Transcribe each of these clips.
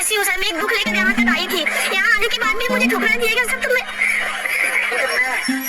खुशी हूँ सर। मैं एक बुक लेकर यहाँ तक आई थी, यहाँ आने के बाद भी मुझे ठुकरा दिया गया सर। तो मैं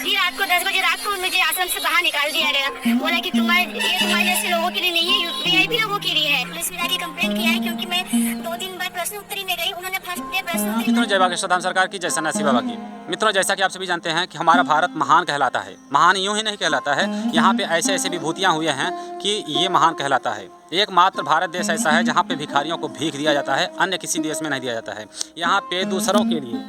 जी रात को 10 बजे रात को मुझे आश्रम से बाहर निकाल दिया गया। बोला कि तुम्हारे जैसे लोगों के लिए नहीं है, वीआईपी लोगों के लिए है। पुलिस में जाके कंप्लेंट किया है, क्योंकि मैं 2 दिन बाद प्रश्न उत्तरी में गई। उन्होंने फर्स्ट डे प्रश्न उत्तरी। मित्रों, जय बागेश्वर सरकार की, जय सन्यासी बाबा की। मित्रों, जैसा कि आप सभी जानते हैं कि हमारा भारत महान कहलाता है। महान यूं ही नहीं कहलाता है, यहाँ पे ऐसे ऐसे विभूतियाँ हुए हैं कि ये महान कहलाता है। एकमात्र भारत देश ऐसा है जहाँ पे भिखारियों को भीख दिया जाता है, अन्य किसी देश में नहीं दिया जाता है। यहाँ पे दूसरों के लिए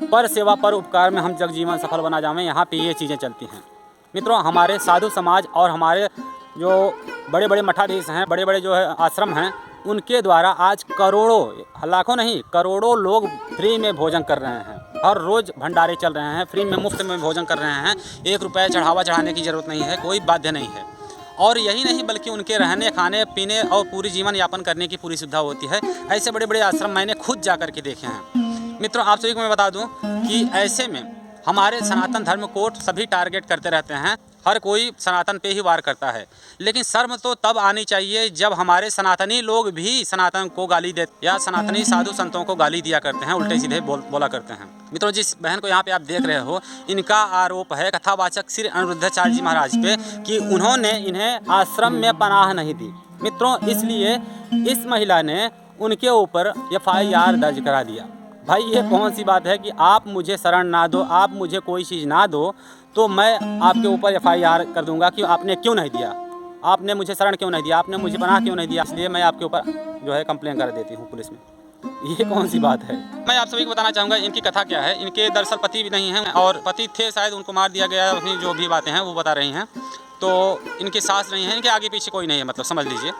पर सेवा पर उपकार में हम जगजीवन सफल बना जाएं, यहाँ पे ये चीज़ें चलती हैं। मित्रों, हमारे साधु समाज और हमारे जो बड़े बड़े मठाधीश हैं, बड़े बड़े जो है आश्रम हैं, उनके द्वारा आज करोड़ों, लाखों नहीं करोड़ों लोग फ्री में भोजन कर रहे हैं। हर रोज़ भंडारे चल रहे हैं, फ्री में मुफ्त में भोजन कर रहे हैं। 1 रुपये चढ़ावा चढ़ाने की ज़रूरत नहीं है, कोई बाध्य नहीं है। और यही नहीं बल्कि उनके रहने खाने पीने और पूरी जीवन यापन करने की पूरी सुविधा होती है। ऐसे बड़े बड़े आश्रम मैंने खुद जा कर के देखे हैं। मित्रों, आप सभी को मैं बता दूं कि ऐसे में हमारे सनातन धर्म को सभी टारगेट करते रहते हैं। हर कोई सनातन पे ही वार करता है, लेकिन शर्म तो तब आनी चाहिए जब हमारे सनातनी लोग भी सनातन को गाली देते या सनातनी साधु संतों को गाली दिया करते हैं, उल्टे सीधे बोला करते हैं। मित्रों, जिस बहन को यहाँ पे आप देख रहे हो, इनका आरोप है कथावाचक श्री अनिरुद्धाचार्य जी महाराज पे कि उन्होंने इन्हें आश्रम में पनाह नहीं दी। मित्रों, इसलिए इस महिला ने उनके ऊपर FIR दर्ज करा दिया। भाई, ये कौन सी बात है कि आप मुझे शरण ना दो, आप मुझे कोई चीज़ ना दो तो मैं आपके ऊपर FIR कर दूंगा कि आपने क्यों नहीं दिया, आपने मुझे शरण क्यों नहीं दिया, आपने मुझे पनाह क्यों नहीं दिया, इसलिए मैं आपके ऊपर जो है कंप्लेन कर देती हूँ पुलिस में। ये कौन सी बात है? मैं आप सभी को बताना चाहूँगा इनकी कथा क्या है। इनके दरअसल पति भी नहीं हैं, और पति थे शायद, उनको मार दिया गया। अपनी जो भी बातें हैं वो बता रही हैं। तो इनकी सास नहीं है, इनके आगे पीछे कोई नहीं है, मतलब समझ लीजिए।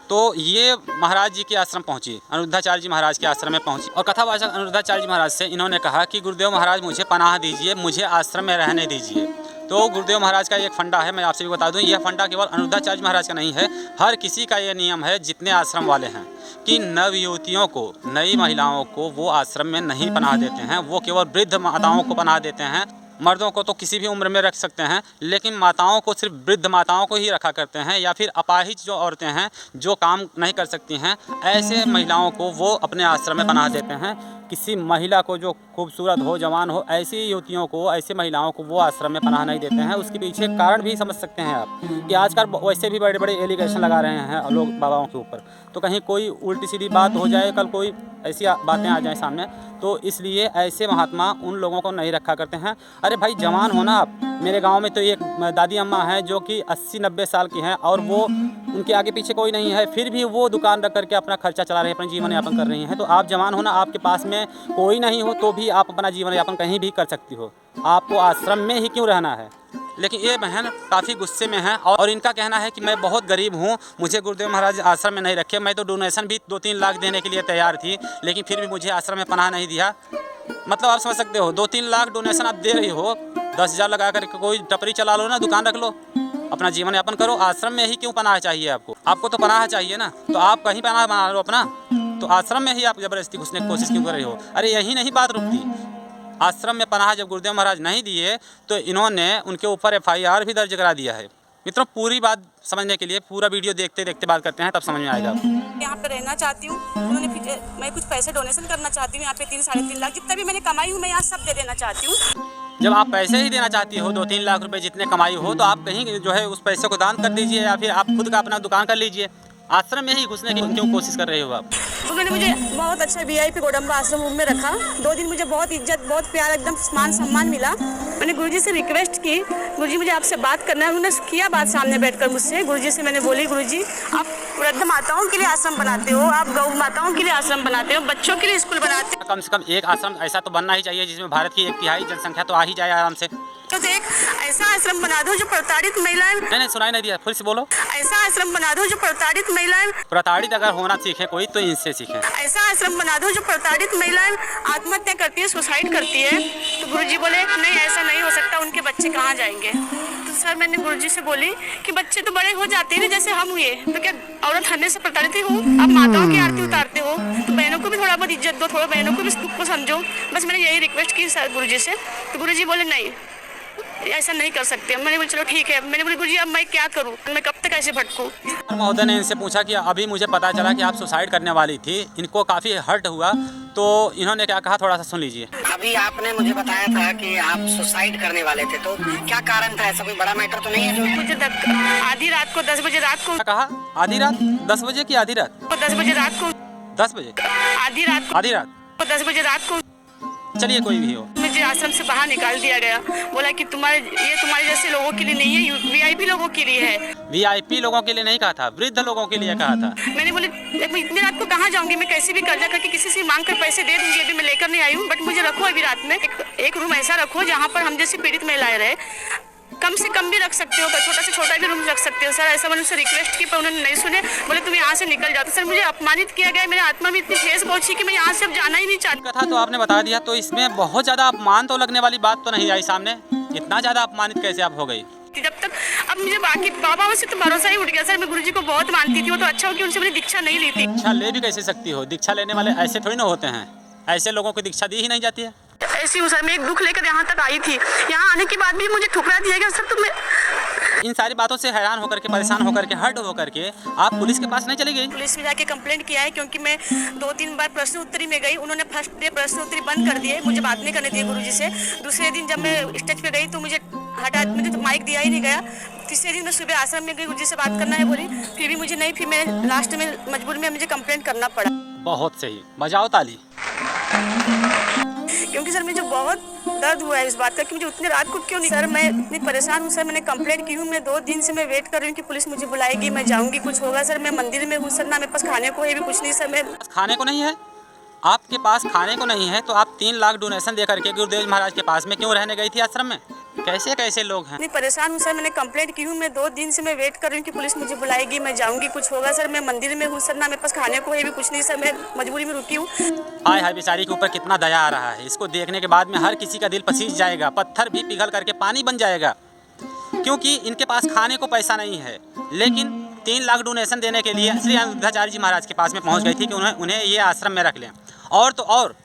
तो ये महाराज जी के आश्रम पहुंची, अनिरुद्धाचार्य जी महाराज के आश्रम में पहुंची, और कथावाचक अनिरुद्धाचार्य जी महाराज से इन्होंने कहा कि गुरुदेव महाराज मुझे पनाह दीजिए, मुझे आश्रम में रहने दीजिए। तो गुरुदेव महाराज का एक फंडा है, मैं आपसे भी बता दूं, यह फंडा केवल अनिरुद्धाचार्य महाराज का नहीं है, हर किसी का ये नियम है जितने आश्रम वाले हैं कि नवयुवतियों को, नई महिलाओं को वो आश्रम में नहीं पनाह देते हैं। वो केवल वृद्ध माताओं को पनाह देते हैं। मर्दों को तो किसी भी उम्र में रख सकते हैं, लेकिन माताओं को सिर्फ वृद्ध माताओं को ही रखा करते हैं, या फिर अपाहिज जो औरतें हैं जो काम नहीं कर सकती हैं, ऐसे महिलाओं को वो अपने आश्रम में पनाह देते हैं। किसी महिला को जो खूबसूरत हो, जवान हो, ऐसी युवतियों को, ऐसी महिलाओं को वो आश्रम में पनाह नहीं देते हैं। उसके पीछे कारण भी समझ सकते हैं आप कि आजकल वैसे भी बड़े बड़े एलिगेशन लगा रहे हैं लोग बाबाओं के ऊपर, तो कहीं कोई उल्टी सीधी बात हो जाए, कल कोई ऐसी बातें आ जाएं सामने, तो इसलिए ऐसे महात्मा उन लोगों को नहीं रखा करते हैं। अरे भाई, जवान हो ना आप। मेरे गांव में तो एक दादी अम्मा हैं जो कि 80-90 साल की हैं, और वो उनके आगे पीछे कोई नहीं है, फिर भी वो दुकान रख करके अपना खर्चा चला रही हैं, अपना जीवन यापन कर रही हैं। तो आप जवान हो ना, आपके पास में कोई नहीं हो तो भी आप अपना जीवन यापन कहीं भी कर सकती हो, आपको आश्रम में ही क्यों रहना है। लेकिन ये बहन काफ़ी गुस्से में है, और इनका कहना है कि मैं बहुत गरीब हूँ, मुझे गुरुदेव महाराज आश्रम में नहीं रखे। मैं तो डोनेशन भी 2-3 लाख देने के लिए तैयार थी, लेकिन फिर भी मुझे आश्रम में पनाह नहीं दिया। मतलब आप समझ सकते हो, 2-3 लाख डोनेशन आप दे रही हो, 10,000 लगा करके कोई टपरी चला लो ना, दुकान रख लो, अपना जीवन यापन करो। आश्रम में ही क्यों पनाह चाहिए आपको? आपको तो पनाह चाहिए ना, तो आप कहीं पनाह बना लो अपना, तो आश्रम में ही आप ज़बरदस्ती घुसने की कोशिश क्यों कर रही हो? अरे यही नहीं बात रुकती। आश्रम में पनाह जब गुरुदेव महाराज नहीं दिए तो इन्होंने उनके ऊपर FIR भी दर्ज करा दिया है। मित्रों, पूरी बात समझने के लिए पूरा वीडियो देखते देखते बात करते हैं, तब समझ में आएगा। यहाँ पे रहना चाहती हूँ, उन्होंने मैं कुछ पैसे डोनेशन करना चाहती हूँ। यहाँ पे 3-3.5 लाख जितना भी मैंने कमाई हूँ, मैं यहाँ सब दे देना चाहती हूँ। जब आप पैसे ही देना चाहती हो, 2-3 लाख रुपए जितने कमाई हो, तो आप कहीं जो है उस पैसे को दान कर दीजिए, या फिर आप खुद का अपना दुकान कर लीजिए। आश्रम में ही घुसने की क्यों कोशिश कर रहे हो आप? उन्होंने मुझे बहुत अच्छा VIP गोडम्बा आश्रम में रखा। 2 दिन मुझे बहुत इज्जत, बहुत प्यार, एकदम मान सम्मान मिला। मैंने गुरुजी से रिक्वेस्ट की, गुरुजी मुझे आपसे बात करना है। उन्होंने किया बात सामने बैठकर मुझसे। गुरुजी से मैंने बोली, गुरुजी आप वृद्ध माताओं के लिए आश्रम बनाते हो, आप गौ माताओं के लिए आश्रम बनाते हो, बच्चों के लिए स्कूल बनाते हो। कम से कम एक आश्रम ऐसा तो बनना ही चाहिए जिसमें भारत की 1/3 जनसंख्या तो आ ही जाए आराम से। तो एक ऐसा आश्रम बना दो जो प्रताड़ित महिलाएं, नहीं सुनाई नहीं दिया, फिर से बोलो। ऐसा आश्रम बना दो जो प्रताड़ित महिलाएं, प्रताड़ित अगर होना सीखे कोई तो इनसे सीखे। ऐसा आश्रम बना दो जो प्रताड़ित महिलाएं आत्महत्या करती है, सुसाइड करती है। तो गुरुजी बोले नहीं, ऐसा नहीं हो सकता, उनके बच्चे कहाँ जाएंगे। तो सर मैंने गुरुजी से बोली कि बच्चे तो बड़े हो जाते हैं जैसे हम हुए, तो क्या औरत हरने से प्रताड़ित ही हो? आप माताओं की आरती उतारते हो, तो बहनों को भी थोड़ा बहुत इज्जत दो, थोड़ा बहनों को भी दुख को समझो। बस मैंने यही रिक्वेस्ट की सर गुरुजी से। तो गुरुजी बोले नहीं, ऐसा नहीं कर सकते। मैंने बोला चलो ठीक है। मैंने बोली गुरुजी अब मैं क्या करूँ, मैं कब तक ऐसे भटकूँ। महोदय ने इनसे पूछा कि अभी मुझे पता चला कि आप सुसाइड करने वाली थी, इनको काफ़ी हर्ट हुआ, तो इन्होंने क्या कहा थोड़ा सा सुन लीजिए। अभी आपने मुझे बताया था कि आप सुसाइड करने वाले थे, तो क्या कारण था? ऐसा कोई बड़ा मैटर तो नहीं है जो मुझे आधी रात को 10 बजे रात को क्या कहा? आधी रात 10 बजे की आधी रात 10 बजे रात को 10 बजे आधी रात को 10 बजे रात को चलिए कोई भी हो। मुझे आश्रम से बाहर निकाल दिया गया। बोला कि तुम्हारे जैसे लोगों के लिए नहीं है, वीआईपी लोगों के लिए है। वीआईपी लोगों के लिए नहीं कहा था, वृद्ध लोगों के लिए कहा था। मैंने बोले इतनी रात को कहाँ जाऊंगी, मैं कैसे भी कर्जा करके किसी से मांग कर पैसे दे दूंगी, अभी मैं लेकर नहीं आई हूँ, बट मुझे रखो अभी रात में एक रूम ऐसा रखो जहाँ पर हम जैसे पीड़ित महिलाएं रहे। कम से कम भी रख सकते हो, छोटा से छोटा भी रूम रख सकते हो सर, ऐसा मैंने उनसे रिक्वेस्ट की पर उन्होंने नहीं सुने। बोले तुम यहाँ से निकल जाते। सर मुझे अपमानित किया गया, मेरे आत्मा में इतनी ठेस पहुंची कि मैं यहाँ से अब जाना ही नहीं चाहती। कथा तो आपने बता दिया, तो इसमें बहुत ज़्यादा अपमान तो लगने वाली बात तो नहीं आई सामने। इतना ज़्यादा अपमानित कैसे आप हो गई? जब तक अब मुझे बाकी बाबा से तो भरोसा ही उठ गया सर। मैं गुरुजी को बहुत मानती थी, वो तो अच्छा हो कि उनसे मैंने दीक्षा नहीं ली थी। दीक्षा ले भी कैसे सकती हो? दीक्षा लेने वाले ऐसे थोड़ी ना होते हैं, ऐसे लोगों को दीक्षा दी ही नहीं जाती है। ऐसी हूँ सर, मैं एक दुख लेकर यहाँ तक आई थी, यहाँ आने के बाद भी मुझे ठुकरा दिया गया सर। तो मैं इन सारी बातों से हैरान होकर के, परेशान होकर के, हर्ट होकर के आप पुलिस के पास नहीं चली गई? पुलिस में जाके कंप्लेंट किया है, क्योंकि मैं 2-3 बार प्रश्न उत्तरी में गई। उन्होंने फर्स्ट डे प्रश्न उत्तरी बंद कर दिए, मुझे बात नहीं करने दिए गुरुजी से। दूसरे दिन जब मैं स्टेज पे गई तो मुझे तो माइक दिया ही नहीं गया। तीसरे दिन मैं सुबह आश्रम में गई, गुरुजी से बात करना है बोली, फिर भी मुझे नहीं, फिर मैं लास्ट में मजबूर में मुझे कंप्लेंट करना पड़ा। बहुत सही, बजाओ ताली। क्योंकि सर मुझे बहुत दर्द हुआ है इस बात का कि मुझे उतनी रात को क्यों नहीं। सर मैं इतनी परेशान हूँ सर, मैंने कंप्लेंट की हूँ। मैं 2 दिन से मैं वेट कर रही हूँ कि पुलिस मुझे बुलाएगी, मैं जाऊँगी, कुछ होगा। सर मैं मंदिर में हूँ सर, ना मेरे पास खाने को है भी कुछ नहीं सर। मैं खाने को नहीं है? आपके पास खाने को नहीं है तो आप 3 लाख डोनेशन दे करके गुरुदेव महाराज के पास में क्यों रहने गई थी आश्रम में? कैसे कैसे लोग हैं? इतनी परेशान हूँ सर, मैंने कंप्लेंट की हूँ। मैं 2 दिन से मैं वेट कर रही हूँ कि पुलिस मुझे बुलाएगी, मैं जाऊँगी, कुछ होगा। सर मैं मंदिर में हूँ सर, ना मेरे पास खाने को है भी कुछ नहीं सर। मैं मजबूरी में रुकी हूँ। हाय हाय, बेचारी के ऊपर कितना दया आ रहा है। इसको देखने के बाद में हर किसी का दिल पसीज जाएगा, पत्थर भी पिघल करके पानी बन जाएगा, क्योंकि इनके पास खाने को पैसा नहीं है। लेकिन 3 लाख डोनेशन देने के लिए श्री अनिरुद्धाचार्य जी महाराज के पास में पहुंच गई थी कि उन्हें ये आश्रम में रख लें। और तो और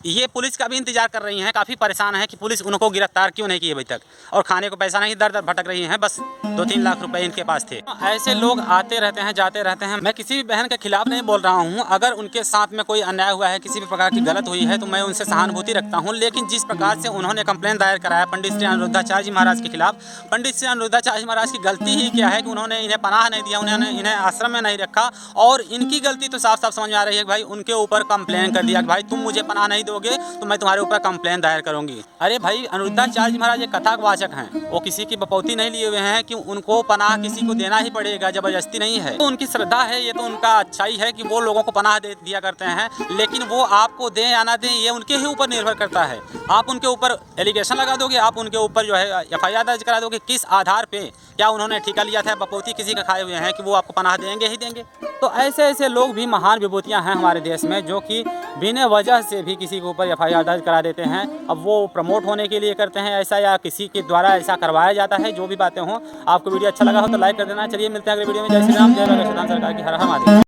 ये पुलिस का भी इंतजार कर रही हैं, काफ़ी परेशान है कि पुलिस उनको गिरफ्तार क्यों नहीं की अभी तक। और खाने को पैसा नहीं, दर दर भटक रही हैं, बस 2-3 लाख रुपए इनके पास थे। ऐसे लोग आते रहते हैं, जाते रहते हैं। मैं किसी भी बहन के खिलाफ नहीं बोल रहा हूँ। अगर उनके साथ में कोई अन्याय हुआ है, किसी भी प्रकार की गलत हुई है, तो मैं उनसे सहानुभूति रखता हूँ। लेकिन जिस प्रकार से उन्होंने कंप्लेंट दायर कराया पंडित श्री अनिरुद्धाचार्य जी महाराज के खिलाफ, पंडित श्री अनिरुद्धाचार्य जी महाराज की गलती ही क्या है कि उन्होंने इन्हें पनाह नहीं दिया, उन्होंने इन्हें आश्रम में नहीं रखा। और इनकी गलती तो साफ साफ समझ में आ रही है कि भाई उनके ऊपर कंप्लेन कर दिया कि भाई तुम मुझे पनाह नहीं दोगे तो मैं तुम्हारे ऊपर कंप्लेन दायर करूंगी। अरे भाई, अनिरुद्धाचार्य जी महाराज एक कथावाचक हैं, वो किसी की बपौती नहीं लिए हुए हैं कि उनको पनाह किसी को देना ही पड़ेगा, जबरदस्ती नहीं है। तो उनकी श्रद्धा है, ये तो उनका अच्छाई है कि वो लोगों को पनाह दे दिया करते हैं। लेकिन वो आपको दें या ना दें ये उनके ही ऊपर निर्भर करता है। आप उनके ऊपर एलिगेशन लगा दोगे, आप उनके ऊपर जो है FIR दर्ज करा दोगे, किस आधार पे? क्या उन्होंने ठेका लिया था, बपौती किसी का खाए हुए हैं कि वो आपको पनाह देंगे ही देंगे? तो ऐसे ऐसे लोग भी महान विभूतियाँ हैं हमारे देश में, जो कि बिना वजह से भी किसी के ऊपर FIR दर्ज करा देते हैं। अब वो प्रमोट होने के लिए करते हैं ऐसा, या किसी के द्वारा ऐसा करवाया जाता है। जो भी बातें हों, आपको वीडियो अच्छा लगा हो तो लाइक कर देना। चलिए मिलते हैं अगले वीडियो में। जय श्री राम, जय बाबा सरकार की हर हर महादेव।